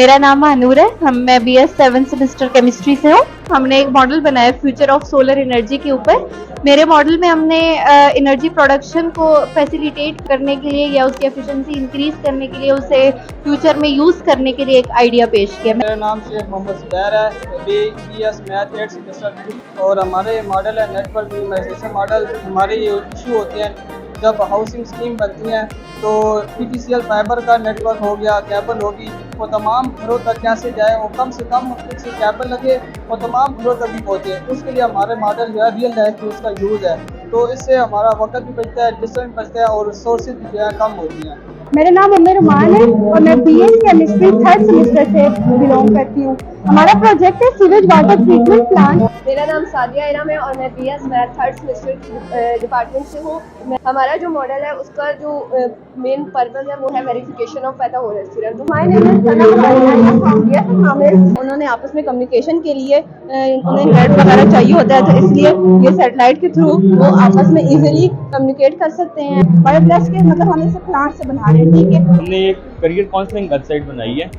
मेरा नाम अनूर है। मैं BS 7 सेमेस्टर केमिस्ट्री से हूँ। हमने एक मॉडल बनाया फ्यूचर ऑफ सोलर एनर्जी के ऊपर। मेरे मॉडल में हमने एनर्जी प्रोडक्शन को फैसिलिटेट करने के लिए या उसकी एफिशिएंसी इंक्रीज करने के लिए उसे फ्यूचर में यूज़ करने के लिए एक आइडिया पेश किया। मेरा नाम शेख मोहम्मद जुबैर है, BS मैथ 8 सेमेस्टर और हमारे मॉडल है नेटवर्क मिनिमाइजेशन मॉडल। हमारे ये इशू होते हैं जब हाउसिंग स्कीम बनती हैं तो PTCL फाइबर का नेटवर्क हो गया, केबल होगी, वो तमाम घरों तक कैसे जाए, वो कम से कम उससे केबल लगे वो तमाम घरों तक भी पहुँचे। उसके लिए हमारे मॉडल जो है रियल लाइफ में उसका यूज़ है, तो इससे हमारा वक्त भी बचता है, डिस्टेंस बचता है और रिसोर्सेज भी जो है कम होती हैं। मेरा नाम उम्र रुमान है और मैं BS केमिस्ट्री 3rd सेमेस्टर से बिलोंग करती हूँ। हमारा प्रोजेक्ट है सीवेज वाटर ट्रीटमेंट प्लांट। मेरा नाम सादिया इराम है और मैं BS math 3rd semester department से हूँ। हमारा जो मॉडल है उसका जो मेन पर्पस है वो है वेरिफिकेशन ऑफ पैदा हो रहे स्टूडेंट। उन्होंने आपस में कम्युनिकेशन के लिए उन्हें नेट वगैरह चाहिए होता है, तो इसलिए ये सैटेलाइट के थ्रू वो आपस में इजीली कम्युनिकेट कर सकते हैं। बायोप्लस के मतलब हम इसे प्लांट से बना रहे हैं, ठीक है। हमने एक करियर काउंसलिंग वेबसाइट बनाई है,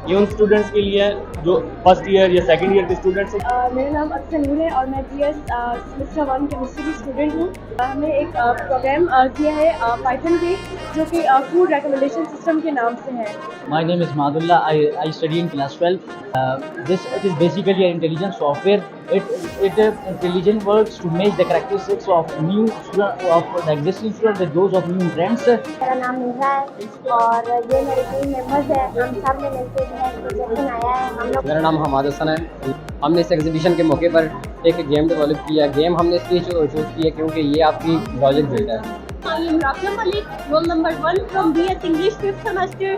ये उन स्टूडेंट्स के लिए जो फर्स्ट ईयर या सेकंड ईयर के स्टूडेंट्स हैं। मेरा नाम अक्सर नूर है और मैं BS सेमेस्टर 1 केमिस्ट्री की स्टूडेंट हूँ। हमने एक प्रोग्राम किया है पाइथन पे जो कि फूड रिकमेंडेशन सिस्टम के नाम से है। My name is Madullah. I study in class 12. It is basically an intelligence software. It intelligent works to match the characteristics of new student of the existing student with those of new trends. मेरा नाम निशा है और ये मेरे team members है। हम सब ने मिलकर एक प्रोजेक्ट बनाया है। हम लोग मेरा नाम हमाद हसन है। हमने इस एग्जीबिशन के मौके पर एक गेम डेवलप किया। गेम हमने इसलिए चूज़ किया क्योंकि ये आपकी लॉजिक बिल्ड है। I am Rafiya Malik, roll number 1 from BS English 5th semester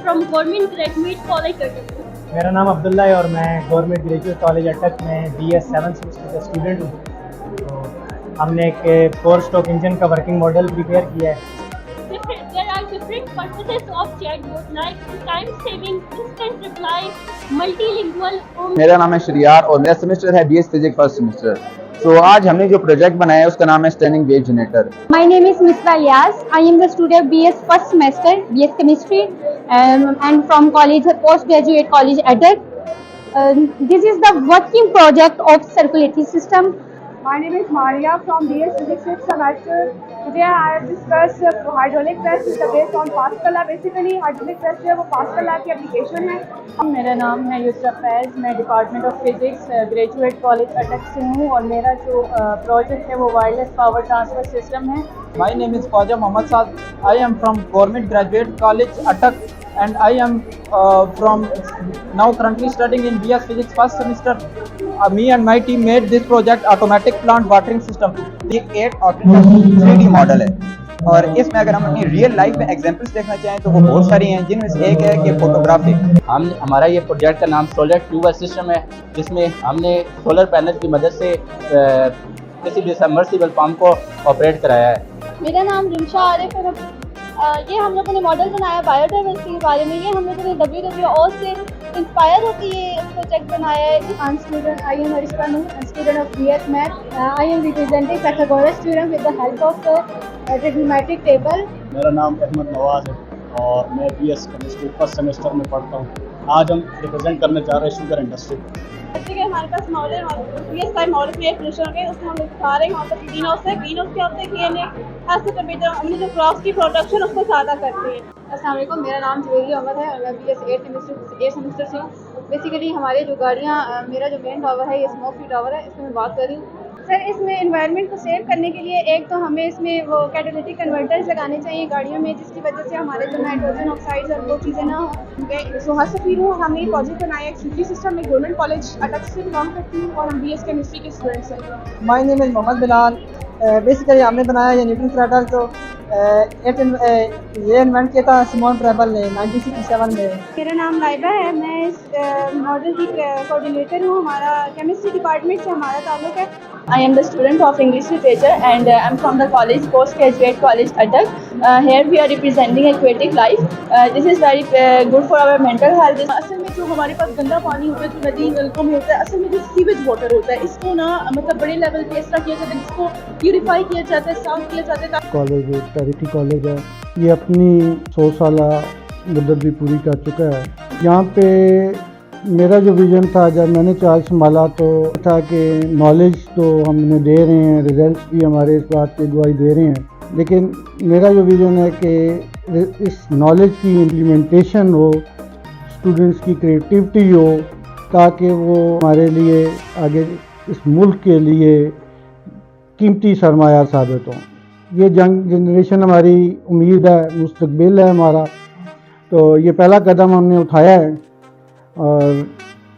from Government Graduate College Atak. मेरा नाम अब्दुल्ला है और मैं गवर्नमेंट ग्रेजुएट कॉलेज अटक में BS 7 सेमेस्टर का स्टूडेंट हूँ। तो हमने एक 4 स्ट्रोक इंजन का वर्किंग मॉडल प्रिपेयर किया है। There are different purposes of chatbot like time saving, instant reply, multilingual. मेरा नाम है शरियार और मेरा सेमेस्टर है BS फिजिक्स फर्स्ट सेमेस्टर। तो आज हमने जो प्रोजेक्ट बनाया है उसका नाम है standing wave generator. My name is Misbah Ilyas. I am the student BS first semester BS chemistry and from college postgraduate college Adak. This is the working project of circulatory system. My name is Maria from BS Physics 6th semester. Today I have discussed hydraulic press is based on Pascal law. Basically hydraulic press जो है वो Pascal law की application है। मेरा नाम है यूसरा फैज़। मैं department of physics graduate college अटक से हूँ और मेरा जो प्रोजेक्ट है वो वायरलेस पावर ट्रांसफर सिस्टम है। My name is Khwaja Mohammad Saad. I am from Government Graduate College Atak and I am from now currently studying in BS Physics first semester. Me and my team made this project automatic plant watering system. ये एक automatic 3D model है और इसमें अगर हम अपनी real life में examples देखना चाहें तो वो बहुत सारी हैं, जिनमें से एक है कि फोटोग्राफी। हमारा ये प्रोजेक्ट का नाम सोलर ट्यूबल सिस्टम है, जिसमें हमने सोलर पैनल की मदद से किसी भी सबमर्सिबल पंप को ऑपरेट कराया है। मेरा नाम रिमशा आरिफ है। ये हम लोगों ने मॉडल बनाया बायोडाइवर्सिटी के बारे में। ये हम लोगों ने WHO से इंस्पायर होकर ये प्रोजेक्ट बनाया है। I'm student. I am Arishka Noor, a student of BS Math. I am representing Pythagoras theorem with the help of trigonometric table. मेरा नाम अहमद नवाज है और मैं BS केमिस्ट्री फर्स्ट सेमेस्टर में पढ़ता हूँ। आज हम रिप्रेजेंट करने जा रहे हैं शुगर इंडस्ट्री। जैसे कि हमारे पास मॉडल BS का मॉडल क्रिएट फिनिशर है, उसमें हम दिखा रहे हैं वहाँ पर ग्रीन हाउस है। ग्रीन हाउस क्या होता है कि ऐसे कंप्यूटर हमने जो क्रॉस की प्रोडक्शन उसको ज़्यादा करते हैं। अस्सलाम वालेकुम, मेरा नाम जवेरी अहमद है और मैं BS 8 सेमेस्टर से हूँ। बेसिकली हमारे जो गाड़ियाँ मेरा जो मेन टावर है ये स्मोक फ्री टावर है, इसमें मैं बात कर रही हूँ। सर इसमें एनवायरनमेंट को सेव करने के लिए एक तो हमें इसमें वो कैटालिटिक कन्वर्टर्स लगाने चाहिए गाड़ियों में, जिसकी वजह से हमारे जो नाइट्रोजन ऑक्साइड्स और वो चीज़ें ना हो। सोहा सफ़ीर हूँ। हमने ये प्रोजेक्ट बनाया एक सीटी सिस्टम में गवर्नमेंट कॉलेज अटक से बिलोंग करती हूँ और हम BS केमिस्ट्री के स्टूडेंट्स हैं। My name is Mohammad Bilal. Basically हमने बनाया ये न्यूटन क्रेडल को ये इन्वेंट किया था सिमोन प्रेबल ने 1967 में। मेरा नाम लाइबा है। मैं इस मॉडल की कोऑर्डिनेटर हूँ। हमारा केमिस्ट्री डिपार्टमेंट से हमारा ताल्लुक है। I am the student of English literature and I am from the college postgraduate college Adak. Here we are representing aquatic life. This is very good for our mental health. असल में जो हमारे पास गंदा पानी होता है जो नदी नलकों में होता है, असल में जो सीवेज वाटर होता है, इसको ना मतलब बड़े लेवल पे इस तरह किया जाता है जिसको प्यूरिफाई किया जाता है, साफ किया जाता है। कॉलेज चैरिटी कॉलेज है, ये अपनी 100 साल मुद्दत भी पूरी कर चुका है। यहाँ पे मेरा जो विज़न था जब मैंने चार्ज संभाला तो था कि नॉलेज तो हमने दे रहे हैं, रिजल्ट्स भी हमारे इस बात की गवाही दे रहे हैं, लेकिन मेरा जो विज़न है कि इस नॉलेज की इम्प्लीमेंटेशन हो, स्टूडेंट्स की क्रिएटिविटी हो, ताकि वो हमारे लिए आगे इस मुल्क के लिए कीमती सरमाया साबित हों। ये यंग जनरेशन हमारी उम्मीद है, मुस्तकबिल है हमारा, तो ये पहला कदम हमने उठाया है और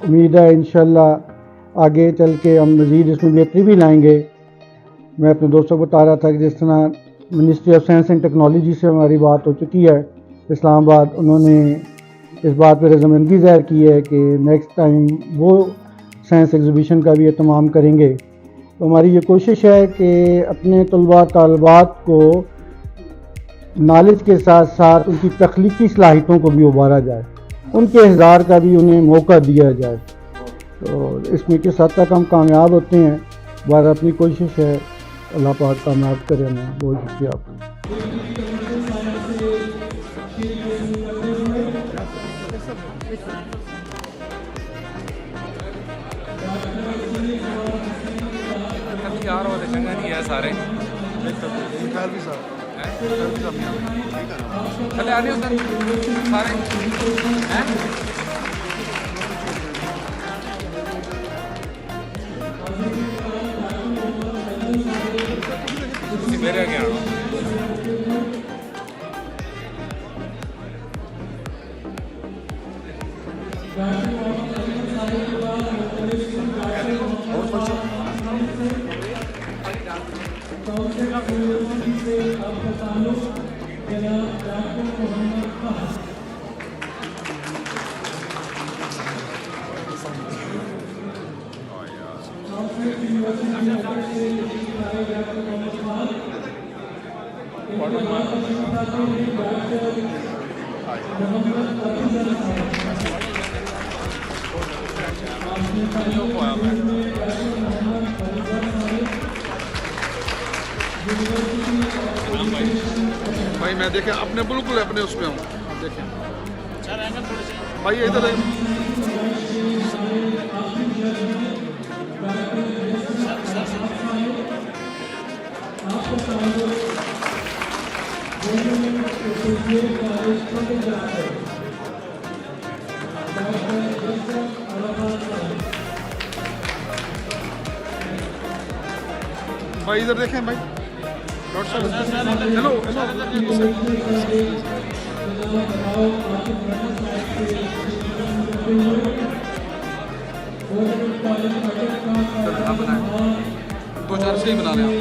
उम्मीद है इंशाल्लाह आगे चल के हम मज़ीद इसमें बेहतरी भी लाएंगे। मैं अपने दोस्तों को बता रहा था कि जिस तरह ministry of science and technology से हमारी बात हो चुकी है इस्लामाबाद, उन्होंने इस बात पर रज़ामंदगी ज़ाहिर की है कि नेक्स्ट टाइम वो साइंस एग्ज़िबिशन का भी एहतमाम करेंगे। तो हमारी ये कोशिश है कि अपने तलबा तालिबात को नॉलेज के साथ साथ उनकी तख्लीकी सलाहियतों को भी उभारा जाए, उनके इज़हार का भी उन्हें मौका दिया जाए। तो इसमें किस हद तक हम कामयाब होते हैं, बार अपनी कोशिश है, अल्लाह पाक कामयाब करे हमें। बहुत शुक्रिया आपका। यार वाले चंगा नहीं है सारे चले आने उधर सारे मेरे क्या भाई मैं देखें अपने बिल्कुल अपने उसमें हूँ, देखें भाई इधर भाई इधर देखें भाई हेलो दो चार से ही बना रहे हैं।